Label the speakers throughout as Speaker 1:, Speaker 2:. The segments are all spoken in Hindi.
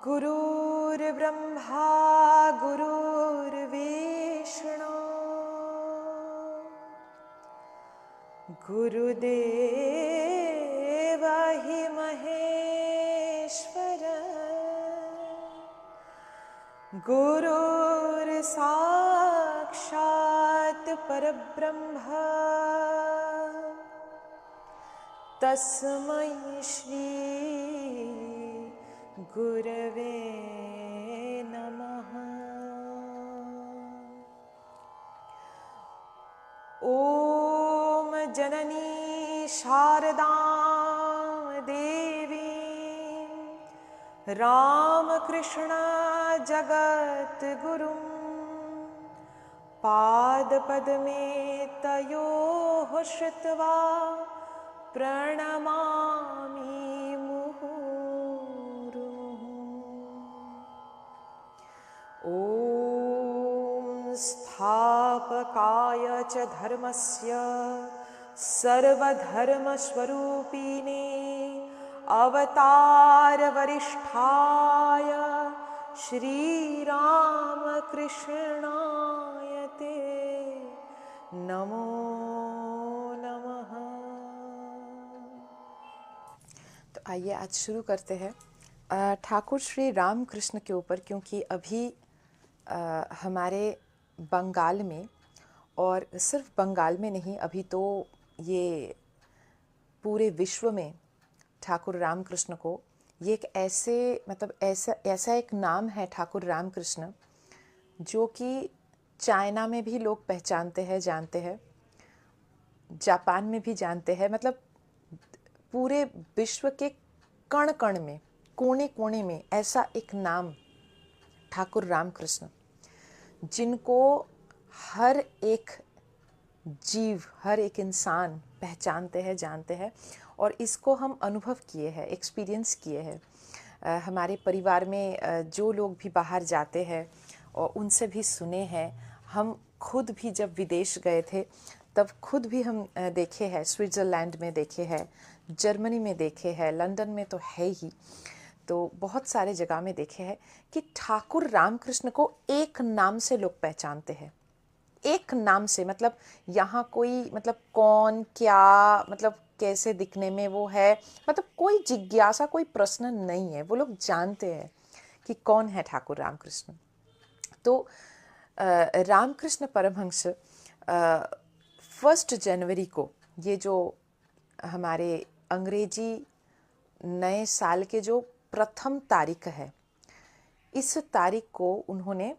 Speaker 1: गुरुर्ब्रह्मा गुरुर्विष्णु गुरुदेव हि महेश्वर गुरुर्साक्षात् परब्रह्म तस्मै श्री गुरवे नमः। ॐ जननी शारदां देवीं रामकृष्ण जगद्गुरुं पादपद्मे तयोः श्रुत्वा प्रणमामि मुहुर्मुहुः। ॐ स्थापकाय च धर्मस्य सर्वधर्मस्वरूपिणे अवतारवरिष्ठाय श्रीरामकृष्णाय ते नमो नमः। तो आइए आज शुरू करते हैं ठाकुर श्री रामकृष्ण के ऊपर, क्योंकि अभी हमारे बंगाल में, और सिर्फ बंगाल में नहीं, अभी तो ये पूरे विश्व में ठाकुर रामकृष्ण को, ये एक ऐसा एक नाम है ठाकुर रामकृष्ण जो कि चाइना में भी लोग पहचानते हैं, जानते हैं, जापान में भी जानते हैं, मतलब पूरे विश्व के कण कण में, कोने कोने में ऐसा एक नाम ठाकुर रामकृष्ण, जिनको हर एक जीव, हर एक इंसान पहचानते हैं, जानते हैं, और इसको हम अनुभव किए हैं, एक्सपीरियंस किए हैं। हमारे परिवार में जो लोग भी बाहर जाते हैं और उनसे भी सुने हैं। हम खुद भी जब विदेश गए थे तब खुद भी हम देखे हैं, स्विट्ज़रलैंड में देखे हैं, जर्मनी में देखे हैं, लंदन में तो है ही, तो बहुत सारे जगह में देखे हैं कि ठाकुर रामकृष्ण को एक नाम से लोग पहचानते हैं। एक नाम से, मतलब यहाँ कोई, मतलब कौन, क्या, मतलब कैसे दिखने में वो है, मतलब कोई जिज्ञासा, कोई प्रश्न नहीं है, वो लोग जानते हैं कि कौन है ठाकुर रामकृष्ण। तो रामकृष्ण परमहंस 1 जनवरी को, ये जो हमारे अंग्रेजी नए साल के जो प्रथम तारीख है, इस तारीख को उन्होंने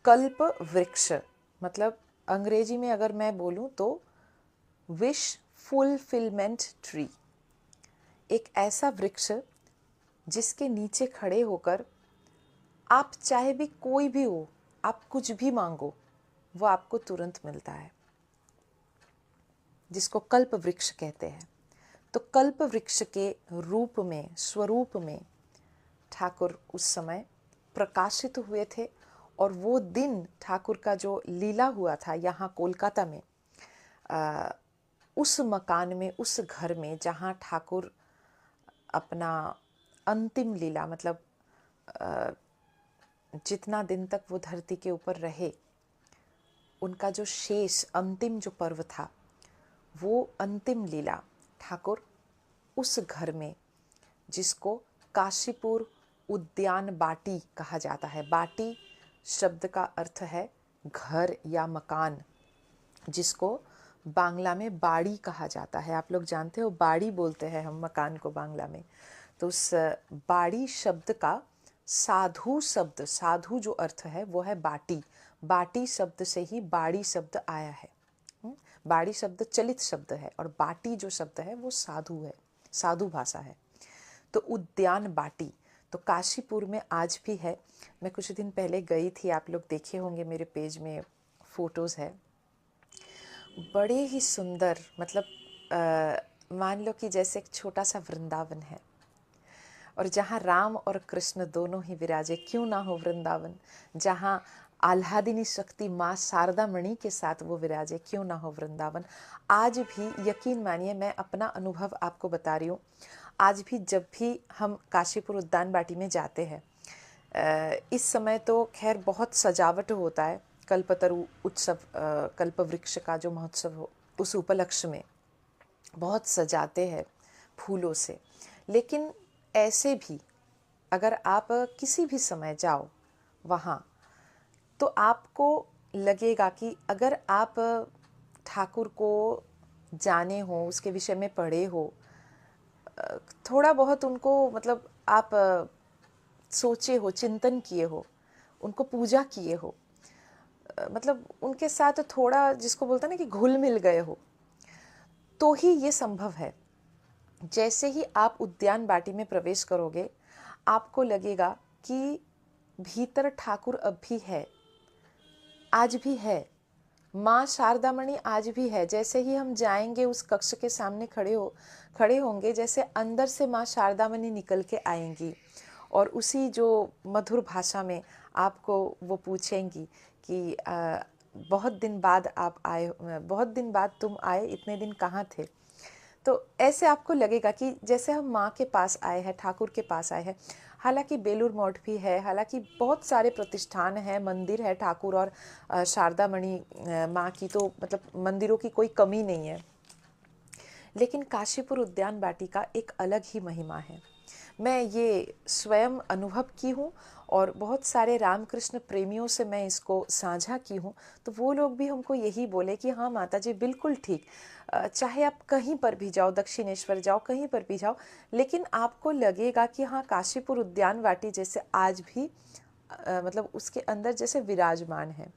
Speaker 1: कल्प वृक्ष, मतलब अंग्रेजी में अगर मैं बोलूं तो विश फुलफिलमेंट ट्री, एक ऐसा वृक्ष जिसके नीचे खड़े होकर आप चाहे भी कोई भी हो, आप कुछ भी मांगो, वो आपको तुरंत मिलता है, जिसको कल्प वृक्ष कहते हैं। तो कल्प वृक्ष के रूप में, स्वरूप में ठाकुर उस समय प्रकाशित हुए थे। और वो दिन ठाकुर का जो लीला हुआ था यहाँ कोलकाता में, उस मकान में, उस घर में जहाँ ठाकुर अपना अंतिम लीला, मतलब जितना दिन तक वो धरती के ऊपर रहे, उनका जो शेष अंतिम जो पर्व था, वो अंतिम लीला ठाकुर उस घर में, जिसको काशीपुर उद्यान बाटी कहा जाता है। बाटी शब्द का अर्थ है घर या मकान, जिसको बांग्ला में बाड़ी कहा जाता है। आप लोग जानते हो, बाड़ी बोलते हैं हम मकान को बांग्ला में। तो उस बाड़ी शब्द का साधु शब्द, साधु जो अर्थ है वो है बाटी। बाटी शब्द से ही बाड़ी शब्द आया है। बाड़ी शब्द चलित शब्द है और बाटी जो शब्द है वो साधु है, साधु भाषा है। तो उद्यान बाटी तो काशीपुर में आज भी है। मैं कुछ दिन पहले गई थी, आप लोग देखे होंगे, मेरे पेज में फ़ोटोज़ है। बड़े ही सुंदर, मतलब मान लो कि जैसे एक छोटा सा वृंदावन है, और जहाँ राम और कृष्ण दोनों ही विराजे, क्यों ना हो वृंदावन, जहाँ आह्लादिनी शक्ति माँ शारदा मणि के साथ वो विराजे, क्यों ना हो वृंदावन। आज भी यकीन मानिए, मैं अपना अनुभव आपको बता रही हूँ, आज भी जब भी हम काशीपुर उद्यान बाटी में जाते हैं, इस समय तो खैर बहुत सजावट होता है, कल्पतरु उत्सव, कल्प वृक्ष का जो महोत्सव हो उस उपलक्ष्य में बहुत सजाते हैं फूलों से। लेकिन ऐसे भी अगर आप किसी भी समय जाओ वहाँ, तो आपको लगेगा कि अगर आप ठाकुर को जाने हो, उसके विषय में पढ़े हो, थोड़ा बहुत उनको मतलब आप सोचे हो, चिंतन किए हो, उनको पूजा किए हो, मतलब उनके साथ थोड़ा जिसको बोलते हैं ना कि घुल मिल गए हो, तो ही ये संभव है। जैसे ही आप उद्यान बाटी में प्रवेश करोगे, आपको लगेगा कि भीतर ठाकुर अब भी है, आज भी है, माँ शारदामणि आज भी है। जैसे ही हम जाएंगे उस कक्ष के सामने खड़े होंगे, जैसे अंदर से माँ शारदामणि निकल के आएंगी और उसी जो मधुर भाषा में आपको वो पूछेंगी कि बहुत दिन बाद आप आए, बहुत दिन बाद तुम आए, इतने दिन कहाँ थे। तो ऐसे आपको लगेगा कि जैसे हम माँ के पास आए हैं, ठाकुर के पास आए हैं। हालांकि बेलूर मठ भी है, हालांकि बहुत सारे प्रतिष्ठान हैं, मंदिर है ठाकुर और शारदामणि माँ की, तो मतलब मंदिरों की कोई कमी नहीं है। लेकिन काशीपुर उद्यान बाटी का एक अलग ही महिमा है। मैं ये स्वयं अनुभव की हूँ और बहुत सारे रामकृष्ण प्रेमियों से मैं इसको साझा की हूँ, तो वो लोग भी हमको यही बोले कि हाँ माता जी बिल्कुल ठीक, चाहे आप कहीं पर भी जाओ, दक्षिणेश्वर जाओ, कहीं पर भी जाओ, लेकिन आपको लगेगा कि हाँ काशीपुर उद्यान वाटी जैसे आज भी मतलब उसके अंदर जैसे विराजमान है।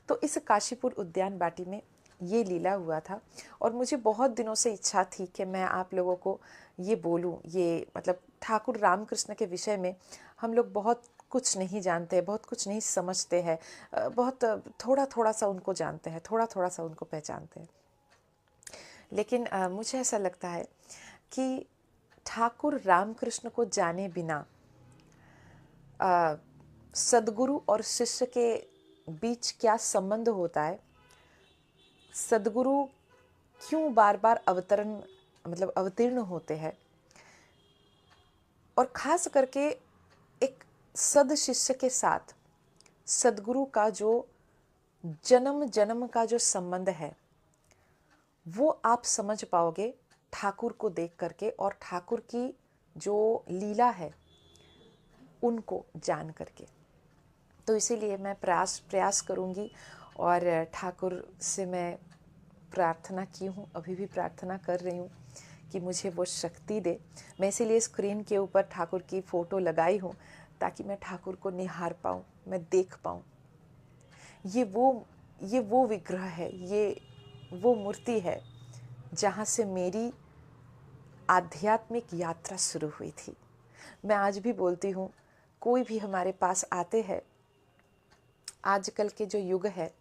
Speaker 1: तो इस काशीपुर उद्यान बाटी में ये लीला हुआ था और मुझे बहुत दिनों से इच्छा थी कि मैं आप लोगों को ये बोलूं। ये मतलब ठाकुर रामकृष्ण के विषय में हम लोग बहुत कुछ नहीं जानते, बहुत कुछ नहीं समझते हैं, बहुत थोड़ा थोड़ा सा उनको जानते हैं, थोड़ा थोड़ा सा उनको पहचानते हैं। लेकिन मुझे ऐसा लगता है कि ठाकुर रामकृष्ण को जाने बिना सद्गुरु और शिष्य के बीच क्या संबंध होता है, सद्गुरु क्यों बार बार अवतीर्ण होते हैं, और खास करके एक सद शिष्य के साथ सद्गुरु का जो जन्म जन्म का जो संबंध है, वो आप समझ पाओगे ठाकुर को देख करके और ठाकुर की जो लीला है उनको जान करके। तो इसीलिए मैं प्रयास करूँगी और ठाकुर से मैं प्रार्थना की हूँ, अभी भी प्रार्थना कर रही हूँ कि मुझे वो शक्ति दे। मैं इसीलिए स्क्रीन के ऊपर ठाकुर की फ़ोटो लगाई हूँ ताकि मैं ठाकुर को निहार पाऊँ, मैं देख पाऊँ। ये वो विग्रह है, ये वो मूर्ति है जहाँ से मेरी आध्यात्मिक यात्रा शुरू हुई थी। मैं आज भी बोलती हूँ, कोई भी हमारे पास आते हैं, आजकल के जो युग है,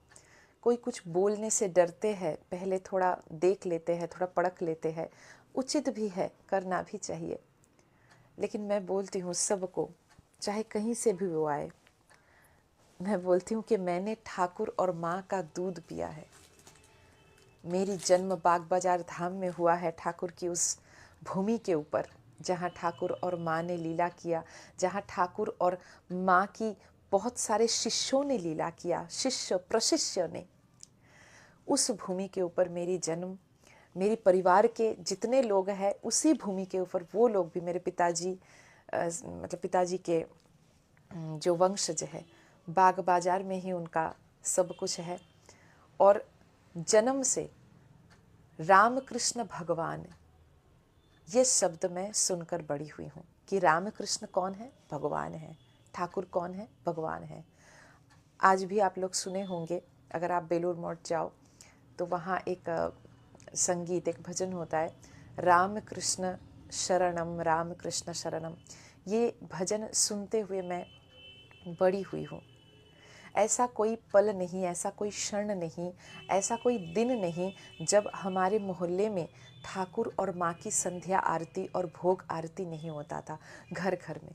Speaker 1: कोई कुछ बोलने से डरते हैं, पहले थोड़ा देख लेते हैं, थोड़ा परख लेते हैं, उचित भी है, करना भी चाहिए। लेकिन मैं बोलती हूँ सबको, चाहे कहीं से भी वो आए, मैं बोलती हूँ कि मैंने ठाकुर और माँ का दूध पिया है। मेरी जन्म बाग बाजार धाम में हुआ है, ठाकुर की उस भूमि के ऊपर जहाँ ठाकुर और माँ ने लीला किया, जहाँ ठाकुर और माँ की बहुत सारे शिष्यों ने लीला किया, शिष्य प्रशिष्य ने। उस भूमि के ऊपर मेरी जन्म, मेरी परिवार के जितने लोग हैं उसी भूमि के ऊपर वो लोग भी, मेरे पिताजी मतलब पिताजी के जो वंशज है, बाग बाजार में ही उनका सब कुछ है। और जन्म से रामकृष्ण भगवान, ये शब्द मैं सुनकर बड़ी हुई हूँ कि रामकृष्ण कौन है, भगवान है। ठाकुर कौन है, भगवान है। आज भी आप लोग सुने होंगे, अगर आप बेलूर मठ जाओ तो वहाँ एक संगीत, एक भजन होता है, राम कृष्ण शरणम, राम कृष्ण शरणम। ये भजन सुनते हुए मैं बड़ी हुई हूँ। ऐसा कोई पल नहीं, ऐसा कोई क्षण नहीं, ऐसा कोई दिन नहीं जब हमारे मोहल्ले में ठाकुर और माँ की संध्या आरती और भोग आरती नहीं होता था घर घर में।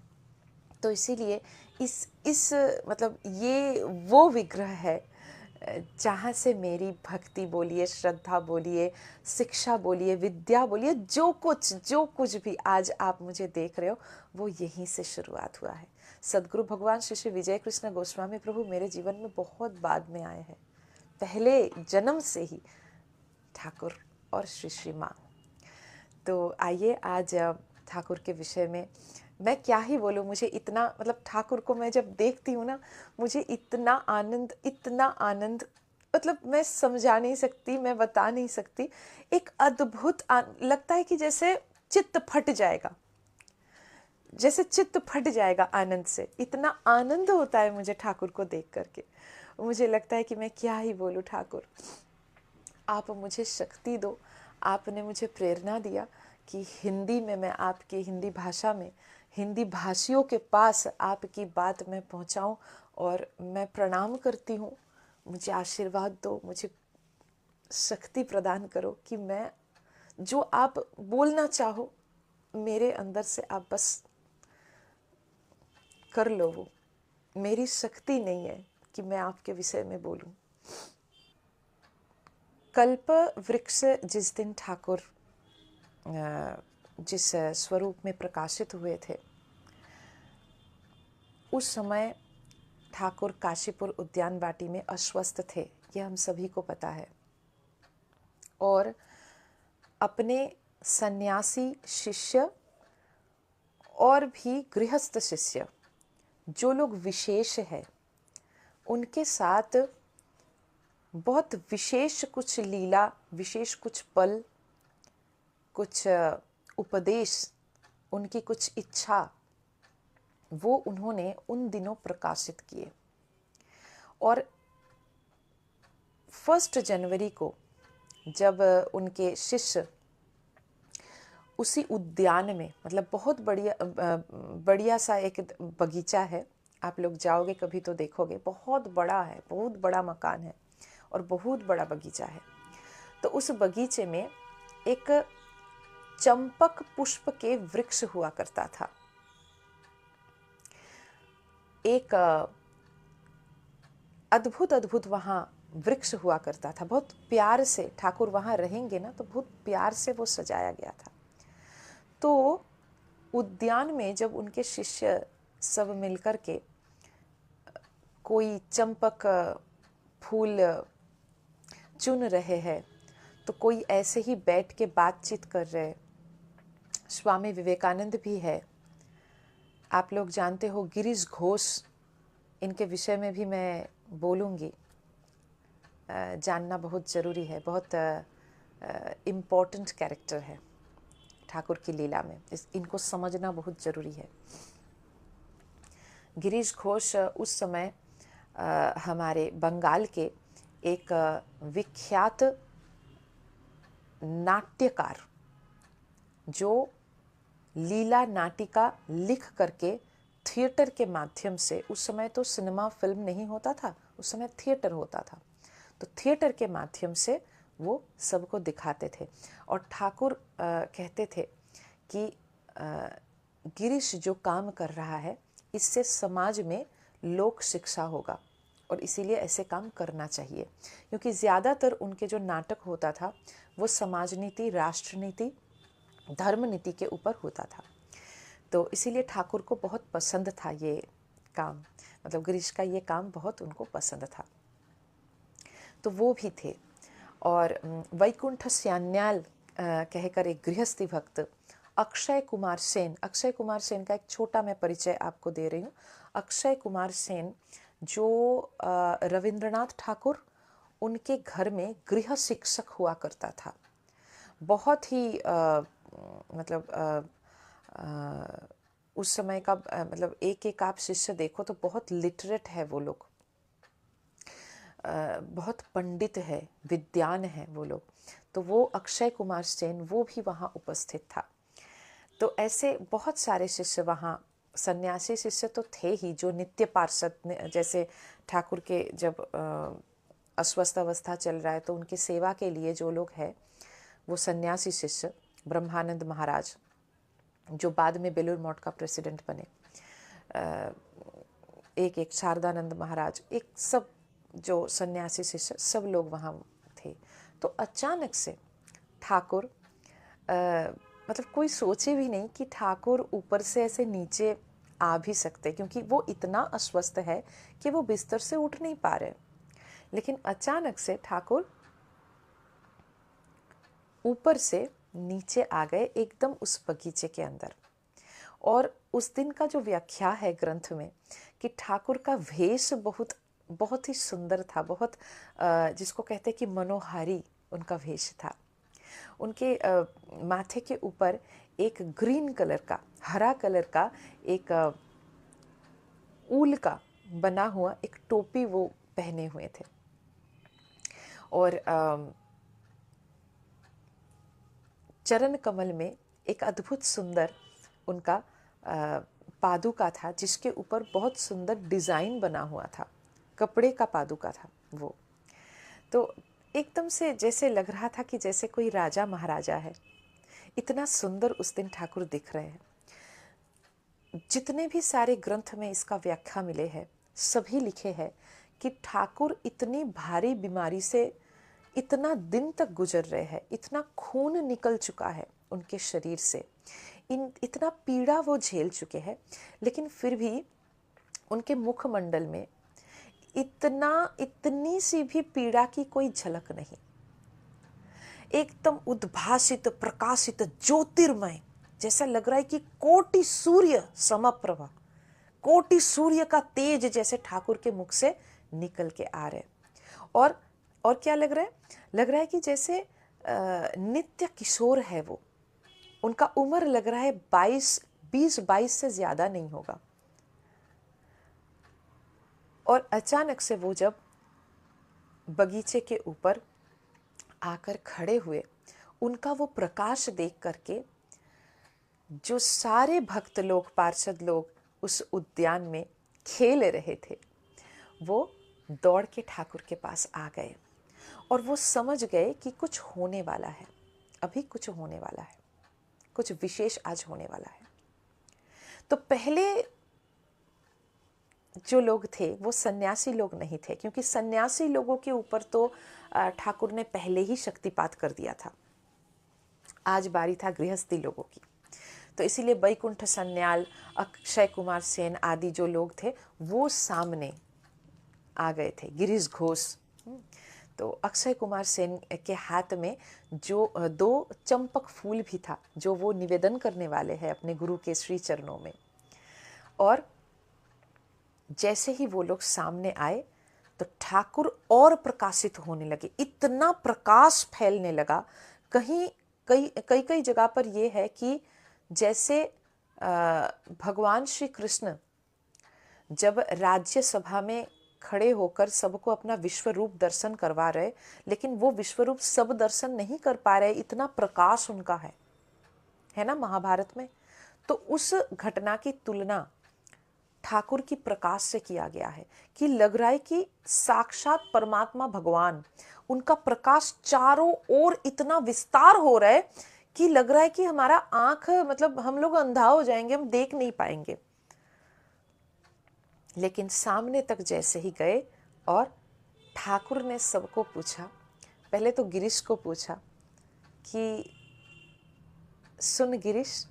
Speaker 1: तो इसीलिए इस मतलब ये वो विग्रह है जहाँ से मेरी भक्ति बोलिए, श्रद्धा बोलिए, शिक्षा बोलिए, विद्या बोलिए, जो कुछ भी आज आप मुझे देख रहे हो, वो यहीं से शुरुआत हुआ है। सदगुरु भगवान श्री श्री विजय कृष्ण गोस्वामी प्रभु मेरे जीवन में बहुत बाद में आए हैं, पहले जन्म से ही ठाकुर और श्री श्री माँ। तो आइए आज ठाकुर के विषय में मैं क्या ही बोलूँ, मुझे इतना मतलब ठाकुर को मैं जब देखती हूँ ना, मुझे इतना आनंद मतलब मैं समझा नहीं सकती, मैं बता नहीं सकती। एक अद्भुत लगता है कि जैसे चित्त फट जाएगा, जैसे चित्त फट जाएगा आनंद से। इतना आनंद होता है मुझे ठाकुर को देख करके। मुझे लगता है कि मैं क्या ही बोलूँ ठाकुर, आप मुझे शक्ति दो। आपने मुझे प्रेरणा दिया कि हिंदी में मैं आपकी हिंदी भाषा में हिंदी भाषियों के पास आपकी बात मैं पहुंचाऊं। और मैं प्रणाम करती हूँ, मुझे आशीर्वाद दो, मुझे शक्ति प्रदान करो कि मैं जो आप बोलना चाहो मेरे अंदर से आप बस कर लो। वो मेरी शक्ति नहीं है कि मैं आपके विषय में बोलूं। कल्प वृक्ष जिस दिन ठाकुर जिस स्वरूप में प्रकाशित हुए थे, उस समय ठाकुर काशीपुर उद्यान वाटी में अस्वस्थ थे, यह हम सभी को पता है। और अपने सन्यासी शिष्य और भी गृहस्थ शिष्य जो लोग विशेष है, उनके साथ बहुत विशेष कुछ लीला, विशेष कुछ पल, कुछ उपदेश, उनकी कुछ इच्छा, वो उन्होंने उन दिनों प्रकाशित किए। और 1 जनवरी को जब उनके शिष्य उसी उद्यान में, मतलब बहुत बढ़िया सा एक बगीचा है, आप लोग जाओगे कभी तो देखोगे, बहुत बड़ा है, बहुत बड़ा मकान है और बहुत बड़ा बगीचा है। तो उस बगीचे में एक चंपक पुष्प के वृक्ष हुआ करता था। एक अद्भुत वहाँ वृक्ष हुआ करता था, बहुत प्यार से ठाकुर वहाँ रहेंगे ना तो बहुत प्यार से वो सजाया गया था। तो उद्यान में जब उनके शिष्य सब मिलकर के कोई चंपक फूल चुन रहे हैं, तो कोई ऐसे ही बैठ के बातचीत कर रहे। स्वामी विवेकानंद भी है, आप लोग जानते हो गिरीश घोष, इनके विषय में भी मैं बोलूँगी। जानना बहुत ज़रूरी है, बहुत इम्पोर्टेंट कैरेक्टर है ठाकुर की लीला में, इनको समझना बहुत ज़रूरी है। गिरीश घोष उस समय हमारे बंगाल के एक विख्यात नाट्यकार, जो लीला नाटिका लिख करके थिएटर के माध्यम से, उस समय तो सिनेमा फिल्म नहीं होता था, उस समय थिएटर होता था, तो थिएटर के माध्यम से वो सबको दिखाते थे। और ठाकुर कहते थे कि गिरीश जो काम कर रहा है, इससे समाज में लोक शिक्षा होगा और इसीलिए ऐसे काम करना चाहिए। क्योंकि ज़्यादातर उनके जो नाटक होता था वो समाज नीति, राष्ट्र नीति, धर्म नीति के ऊपर होता था। तो इसीलिए ठाकुर को बहुत पसंद था ये काम, मतलब गिरीश का ये काम बहुत उनको पसंद था, तो वो भी थे। और वैकुंठ स्यान्याल कहकर एक गृहस्थी भक्त अक्षय कुमार सेन का एक छोटा मैं परिचय आपको दे रही हूँ। अक्षय कुमार सेन जो रविंद्रनाथ ठाकुर उनके घर में गृह शिक्षक हुआ करता था। बहुत ही उस समय का मतलब एक आप शिष्य देखो तो बहुत लिटरेट है वो लोग, बहुत पंडित है, विद्वान है वो लोग। तो वो अक्षय कुमार सेन वो भी वहाँ उपस्थित था। तो ऐसे बहुत सारे शिष्य वहाँ, सन्यासी शिष्य तो थे ही जो नित्य पार्षद, जैसे ठाकुर के जब अस्वस्थ अवस्था चल रहा है तो उनकी सेवा के लिए जो लोग हैं वो सन्यासी शिष्य, ब्रह्मानंद महाराज जो बाद में बेलूर मठ का प्रेसिडेंट बने, एक शारदानंद महाराज, एक सब जो सन्यासी शिष्य सब लोग वहाँ थे। तो अचानक से ठाकुर मतलब कोई सोचे भी नहीं कि ठाकुर ऊपर से ऐसे नीचे आ भी सकते, क्योंकि वो इतना अस्वस्थ है कि वो बिस्तर से उठ नहीं पा रहे। लेकिन अचानक से ठाकुर ऊपर से नीचे आ गए एकदम उस बगीचे के अंदर। और उस दिन का जो व्याख्या है ग्रंथ में कि ठाकुर का वेश बहुत बहुत ही सुंदर था, बहुत जिसको कहते हैं कि मनोहारी उनका वेश था। उनके माथे के ऊपर एक ग्रीन कलर का, हरा कलर का एक ऊल का बना हुआ एक टोपी वो पहने हुए थे। और चरण कमल में एक अद्भुत सुंदर उनका पादुका था, जिसके ऊपर बहुत सुंदर डिज़ाइन बना हुआ था, कपड़े का पादुका था वो। तो एकदम से जैसे लग रहा था कि जैसे कोई राजा महाराजा है। इतना सुंदर उस दिन ठाकुर दिख रहे हैं। जितने भी सारे ग्रंथ में इसका व्याख्या मिले हैं, सभी लिखे हैं कि ठाकुर इतनी भारी बीमारी से इतना दिन तक गुजर रहे हैं, इतना खून निकल चुका है उनके शरीर से, इतना पीड़ा वो झेल चुके हैं, लेकिन फिर भी उनके मुखमंडल में इतनी सी भी पीड़ा की कोई झलक नहीं। एकदम उद्भासित, प्रकाशित, ज्योतिर्मय, जैसा लग रहा है कि कोटि सूर्य समप्रभा, कोटि सूर्य का तेज जैसे ठाकुर के मुख से निकल के आ रहे। और क्या लग रहा है? लग रहा है कि जैसे नित्य किशोर है वो। उनका उम्र लग रहा है 20-22 से ज्यादा नहीं होगा। और अचानक से वो जब बगीचे के ऊपर आकर खड़े हुए, उनका वो प्रकाश देख करके जो सारे भक्त लोग, पार्षद लोग उस उद्यान में खेल रहे थे, वो दौड़ के ठाकुर के पास आ गए और वो समझ गए कि कुछ होने वाला है, अभी कुछ होने वाला है, कुछ विशेष आज होने वाला है। तो पहले जो लोग थे वो सन्यासी लोग नहीं थे, क्योंकि सन्यासी लोगों के ऊपर तो ठाकुर ने पहले ही शक्तिपात कर दिया था। आज बारी था गृहस्थी लोगों की। तो इसीलिए बैकुंठ सन्याल, अक्षय कुमार सेन आदि जो लोग थे वो सामने आ गए थे, गिरीश घोष। तो अक्षय कुमार सेन के हाथ में जो 2 चंपक फूल भी था, जो वो निवेदन करने वाले हैं अपने गुरु के श्री चरणों में। और जैसे ही वो लोग सामने आए तो ठाकुर और प्रकाशित होने लगे, इतना प्रकाश फैलने लगा। कई जगह पर ये है कि जैसे भगवान श्री कृष्ण जब राज्य सभा में खड़े होकर सबको अपना विश्व रूप दर्शन करवा रहे, लेकिन वो विश्व रूप सब दर्शन नहीं कर पा रहे, इतना प्रकाश उनका है ना महाभारत में। तो उस घटना की तुलना ठाकुर की प्रकाश से किया गया है कि लग रहा है कि साक्षात परमात्मा भगवान, उनका प्रकाश चारों ओर इतना विस्तार हो रहा है कि लग रहा है कि हमारा आंख, मतलब हम लोग अंधा हो जाएंगे, हम देख नहीं पाएंगे। लेकिन सामने तक जैसे ही गए और ठाकुर ने सबको पूछा, पहले तो गिरीश को पूछा कि सुन गिरीश,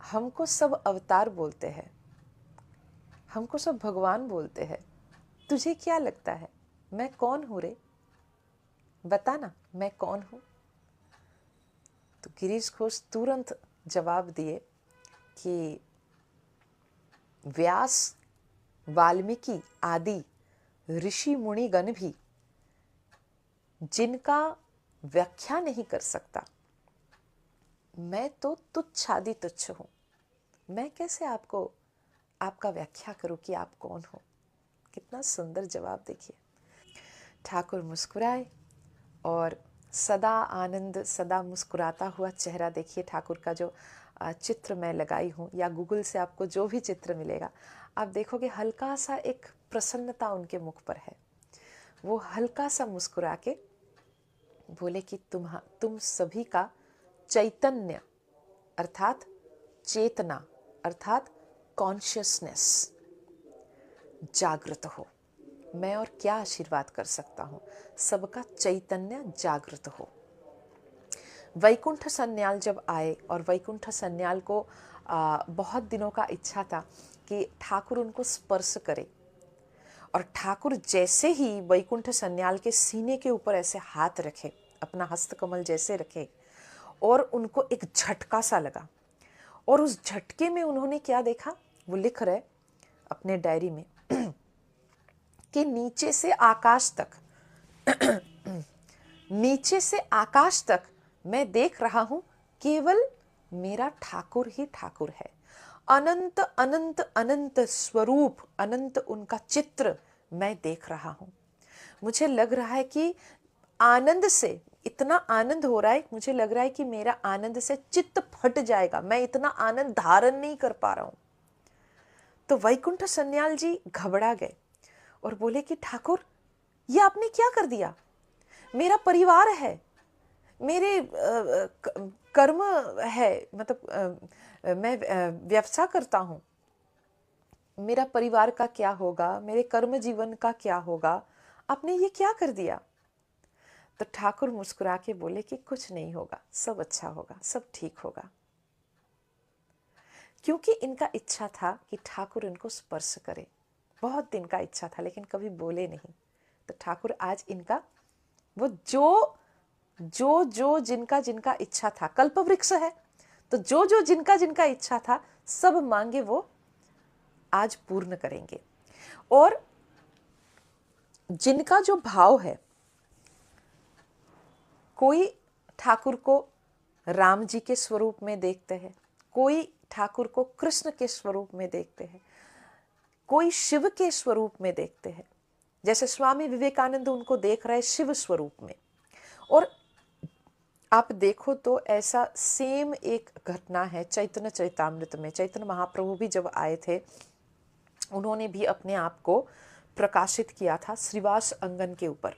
Speaker 1: हमको सब अवतार बोलते हैं, हमको सब भगवान बोलते हैं, तुझे क्या लगता है मैं कौन हूं रे? बता ना मैं कौन हूं? तो गिरीश घोष तुरंत जवाब दिए कि व्यास, वाल्मीकि आदि ऋषि मुनिगण भी जिनका व्याख्या नहीं कर सकता, मैं तो तुच्छ आदि तुच्छ हूं। मैं कैसे आपका व्याख्या करूं कि आप कौन हो? कितना सुंदर जवाब देखिए। ठाकुर मुस्कुराए और सदा आनंद, सदा मुस्कुराता हुआ चेहरा देखिए। ठाकुर का जो चित्र मैं लगाई हूँ, या गूगल से आपको जो भी चित्र मिलेगा, आप देखोगे हल्का सा एक प्रसन्नता उनके मुख पर है। वो हल्का सा मुस्कुरा के बोले कि तुम सभी का चैतन्य अर्थात चेतना अर्थात कॉन्शियसनेस जागृत हो। मैं और क्या आशीर्वाद कर सकता हूँ। सबका चैतन्य जागृत हो। वैकुंठ सन्याल जब आए और वैकुंठ सन्याल को बहुत दिनों का इच्छा था कि ठाकुर उनको स्पर्श करे, और ठाकुर जैसे ही वैकुंठ सन्याल के सीने के ऊपर ऐसे हाथ रखे, अपना हस्तकमल जैसे रखे, और उनको एक झटका सा लगा, और उस झटके में उन्होंने क्या देखा, वो लिख रहे अपने डायरी में कि नीचे से आकाश तक नीचे से आकाश तक मैं देख रहा हूं केवल मेरा ठाकुर ही ठाकुर है। अनंत अनंत अनंत स्वरूप, अनंत उनका चित्र मैं देख रहा हूं। मुझे लग रहा है कि आनंद से, इतना आनंद हो रहा है, मुझे लग रहा है कि मेरा आनंद से चित्त फट जाएगा, मैं इतना आनंद धारण नहीं कर पा रहा हूं। तो वैकुंठ सन्याल जी घबरा गए और बोले कि ठाकुर, ये आपने क्या कर दिया? मेरा परिवार है, मेरे कर्म है, मतलब मैं व्यवसाय करता हूँ, मेरा परिवार का क्या होगा, मेरे कर्म जीवन का क्या होगा, आपने ये क्या कर दिया? तो ठाकुर मुस्कुरा के बोले कि कुछ नहीं होगा, सब अच्छा होगा, सब ठीक होगा। क्योंकि इनका इच्छा था कि ठाकुर इनको स्पर्श करे, बहुत दिन का इच्छा था, लेकिन कभी बोले नहीं। तो ठाकुर आज इनका वो जो जिनका जिनका इच्छा था, कल्प वृक्ष है, तो जो जिनका जिनका इच्छा था, सब मांगे वो आज पूर्ण करेंगे। और जिनका जो भाव है, कोई ठाकुर को राम जी के स्वरूप में देखते हैं, कोई ठाकुर को कृष्ण के स्वरूप में देखते हैं, कोई शिव के स्वरूप में देखते हैं, जैसे स्वामी विवेकानंद उनको देख रहे शिव स्वरूप में। और आप देखो तो ऐसा सेम एक घटना है चैतन्य चरितामृत में। चैतन्य महाप्रभु भी जब आए थे, उन्होंने भी अपने आप को प्रकाशित किया था श्रीवास अंगन के ऊपर।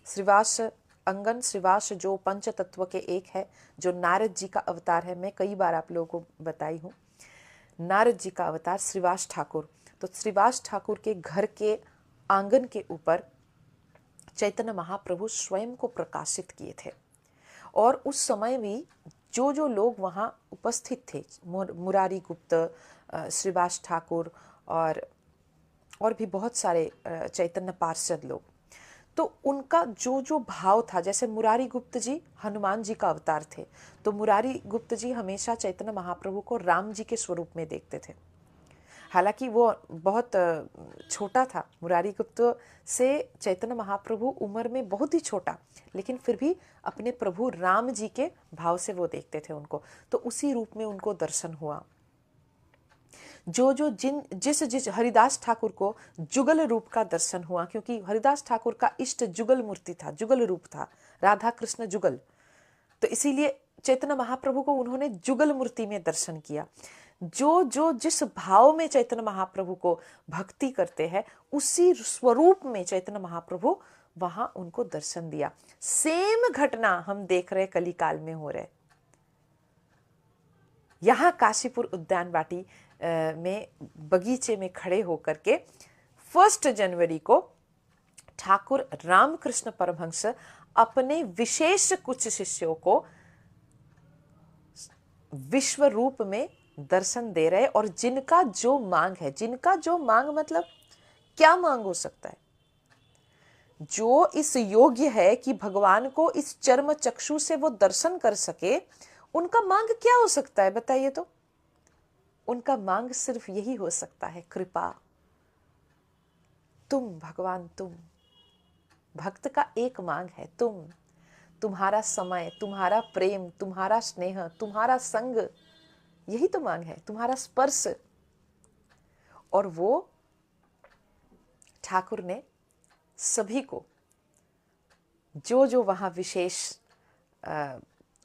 Speaker 1: श्रीवास अंगन, श्रीवास जो पंच तत्व के एक है, जो नारद जी का अवतार है। मैं कई बार आप लोगों को बताई हूँ, नारद जी का अवतार श्रीवास ठाकुर। तो श्रीवास ठाकुर के घर के आंगन के ऊपर चैतन्य महाप्रभु स्वयं को प्रकाशित किए थे। और उस समय भी जो लोग वहाँ उपस्थित थे, मुरारी गुप्त, श्रीवास ठाकुर और भी बहुत सारे चैतन्य पार्षद लोग, तो उनका जो भाव था, जैसे मुरारी गुप्त जी हनुमान जी का अवतार थे, तो मुरारी गुप्त जी हमेशा चैतन्य महाप्रभु को राम जी के स्वरूप में देखते थे। हालांकि वो बहुत छोटा था, मुरारी गुप्त से चैतन्य महाप्रभु उम्र में बहुत ही छोटा, लेकिन फिर भी अपने प्रभु राम जी के भाव से वो देखते थे उनको। तो उसी रूप में उनको दर्शन हुआ। जिस हरिदास ठाकुर को जुगल रूप का दर्शन हुआ, क्योंकि हरिदास ठाकुर का इष्ट जुगल मूर्ति था, जुगल रूप था, राधा कृष्ण जुगल। तो इसीलिए चैतन्य महाप्रभु को उन्होंने जुगल मूर्ति में दर्शन किया। जो जिस भाव में चैतन्य महाप्रभु को भक्ति करते हैं, उसी स्वरूप में चैतन्य महाप्रभु वहां उनको दर्शन दिया। सेम घटना हम देख रहे कलिकाल में हो रहे। यहाँ काशीपुर उद्यान वाटी में बगीचे में खड़े होकर के 1 जनवरी को ठाकुर रामकृष्ण परमहंस अपने विशेष कुछ शिष्यों को विश्व रूप में दर्शन दे रहे। और जिनका जो मांग है, जिनका जो मांग मतलब क्या मांग हो सकता है, जो इस योग्य है कि भगवान को इस चर्म चक्षु से वो दर्शन कर सके, उनका मांग क्या हो सकता है बताइए? तो उनका मांग सिर्फ यही हो सकता है, कृपा। तुम भगवान, तुम भक्त का एक मांग है, तुम्हारा समय, तुम्हारा प्रेम, तुम्हारा स्नेह, तुम्हारा संग, यही तो मांग है, तुम्हारा स्पर्श। और वो ठाकुर ने सभी को, जो वहाँ विशेष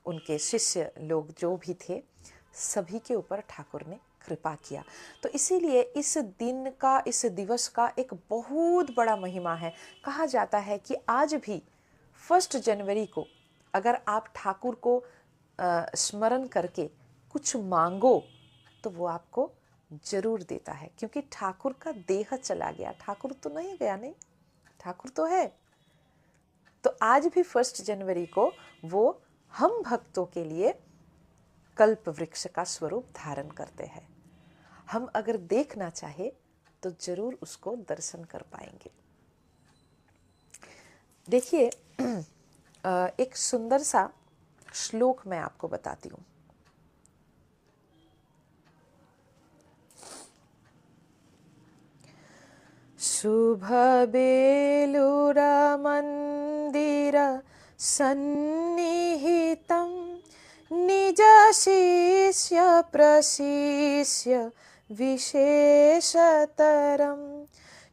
Speaker 1: उनके शिष्य लोग जो भी थे, सभी के ऊपर ठाकुर ने कृपा किया। तो इसीलिए इस दिन का, इस दिवस का एक बहुत बड़ा महिमा है। कहा जाता है कि आज भी 1 जनवरी को अगर आप ठाकुर को स्मरण करके कुछ मांगो, तो वो आपको जरूर देता है, क्योंकि ठाकुर का देह चला गया, ठाकुर तो नहीं गया, नहीं, ठाकुर तो है। तो आज भी 1 जनवरी को वो हम भक्तों के लिए कल्प वृक्ष का स्वरूप धारण करते हैं। हम अगर देखना चाहे तो जरूर उसको दर्शन कर पाएंगे। देखिए, एक सुंदर सा श्लोक मैं आपको बताती हूँ। शुभ बेलूर मंदिर सन्निहितं निज शिष्य प्रशिष्य विशेषतरं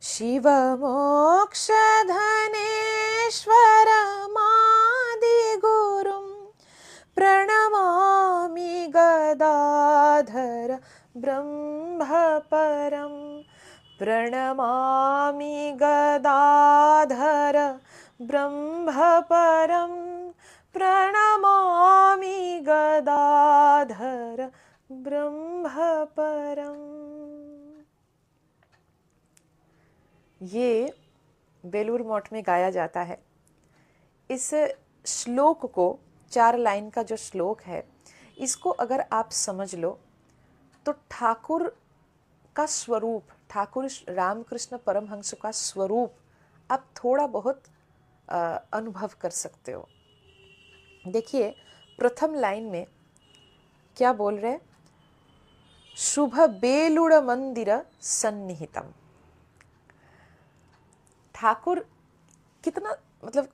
Speaker 1: शिव मोक्ष धनेश्वरमादिगुरुं प्रणमामि गदाधर ब्रह्मपरं प्रणमामि गदाधर ब्रह्मपरं प्रणमामि गदाधर ब्रह्मपरं। ये बेलूर मठ में गाया जाता है। इस श्लोक को, 4 लाइन का जो श्लोक है, इसको अगर आप समझ लो तो ठाकुर का स्वरूप, ठाकुर रामकृष्ण परमहंस का स्वरूप आप थोड़ा बहुत अनुभव कर सकते हो। देखिए, प्रथम लाइन में क्या बोल रहे? शुभ बेलुड़ मंदिर सन्निहितम। ठाकुर कितना, मतलब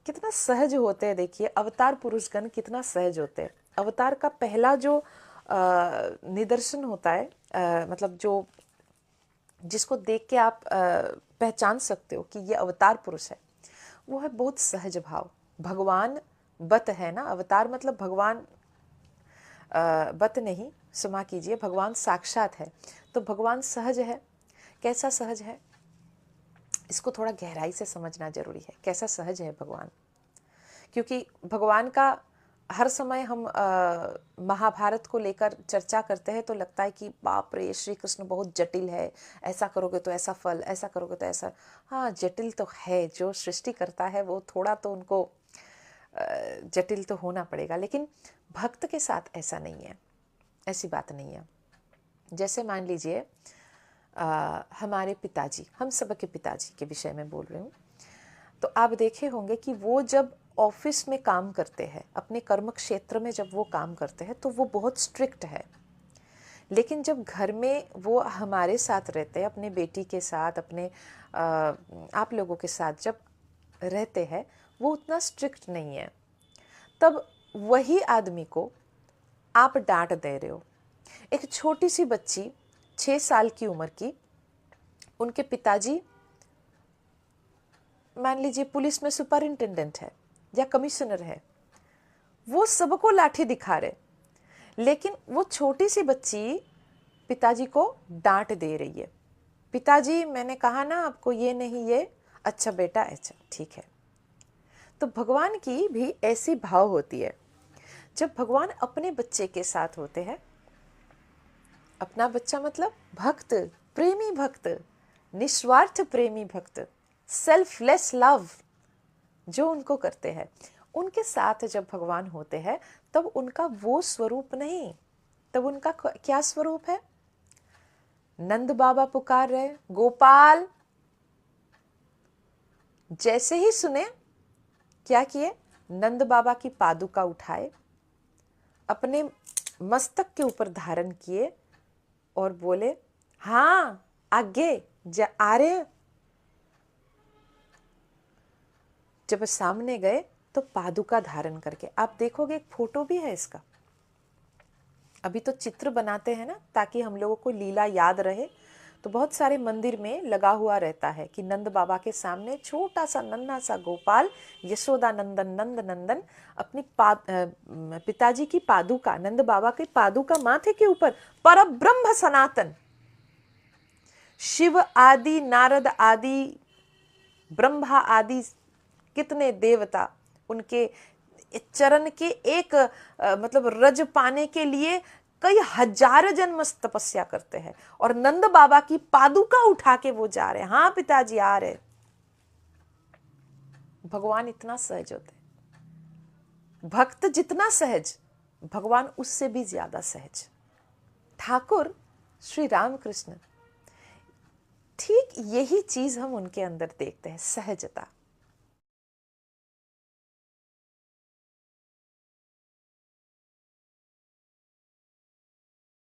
Speaker 1: कितना सहज होते हैं। देखिए, अवतार पुरुषगण कितना सहज होते हैं। अवतार का पहला जो निदर्शन होता है, मतलब जो जिसको देख के आप पहचान सकते हो कि ये अवतार पुरुष है, वो है बहुत सहज भाव। भगवान बत है ना, अवतार मतलब भगवान बत नहीं, क्षमा कीजिए, भगवान साक्षात है। तो भगवान सहज है। कैसा सहज है, इसको थोड़ा गहराई से समझना जरूरी है। कैसा सहज है भगवान, क्योंकि भगवान का हर समय हम महाभारत को लेकर चर्चा करते हैं तो लगता है कि बाप रे, श्री कृष्ण बहुत जटिल है, ऐसा करोगे तो ऐसा फल, ऐसा करोगे तो ऐसा। हाँ, जटिल तो है, जो सृष्टि करता है वो थोड़ा तो उनको जटिल तो होना पड़ेगा, लेकिन भक्त के साथ ऐसा नहीं है, ऐसी बात नहीं है। जैसे मान लीजिए हमारे पिताजी, हम सबके पिताजी के विषय में बोल रही हूँ, तो आप देखे होंगे कि वो जब ऑफिस में काम करते हैं, अपने कर्म क्षेत्र में जब वो काम करते हैं तो वो बहुत स्ट्रिक्ट है। लेकिन जब घर में वो हमारे साथ रहते हैं, अपने बेटी के साथ, अपने आप लोगों के साथ जब रहते हैं, वो उतना स्ट्रिक्ट नहीं है। तब वही आदमी को आप डांट दे रहे हो। एक छोटी सी बच्ची 6 साल की उम्र की, उनके पिताजी मान लीजिए पुलिस में सुपरिंटेंडेंट है या कमिश्नर है, वो सबको लाठी दिखा रहे, लेकिन वो छोटी सी बच्ची पिताजी को डांट दे रही है। पिताजी, मैंने कहा ना आपको ये नहीं ये, अच्छा बेटा, अच्छा ठीक है। तो भगवान की भी ऐसी भाव होती है। जब भगवान अपने बच्चे के साथ होते हैं, अपना बच्चा मतलब भक्त, प्रेमी भक्त, निस्वार्थ प्रेमी भक्त, सेल्फलेस लव जो उनको करते हैं, उनके साथ जब भगवान होते हैं तब उनका वो स्वरूप नहीं, तब उनका क्या स्वरूप है? नंद बाबा पुकार रहे, गोपाल। जैसे ही सुने, क्या किए? नंद बाबा की पादुका उठाए, अपने मस्तक के ऊपर धारण किए और बोले, हाँ आगे आ रहे। जब सामने गए तो पादुका धारण करके, आप देखोगे एक फोटो भी है इसका। अभी तो चित्र बनाते हैं ना ताकि हम लोगों को लीला याद रहे, तो बहुत सारे मंदिर में लगा हुआ रहता है कि नंद बाबा के सामने छोटा सा नन्हा सा गोपाल, यशोदा नंदन नंद नंदन, अपनी पिताजी की पादुका, नंद बाबा की पादुका माथे के ऊपर, पर ब्रह्म सनातन, शिव आदि, नारद आदि, ब्रह्मा आदि कितने देवता उनके चरण के एक मतलब रज पाने के लिए कई हजार जन्म तपस्या करते हैं और नंद बाबा की पादुका उठा के वो जा रहे हैं, हाँ पिताजी आ रहे। भगवान इतना सहज होते, भक्त जितना सहज भगवान उससे भी ज्यादा सहज। ठाकुर श्री रामकृष्ण, ठीक यही चीज हम उनके अंदर देखते हैं, सहजता।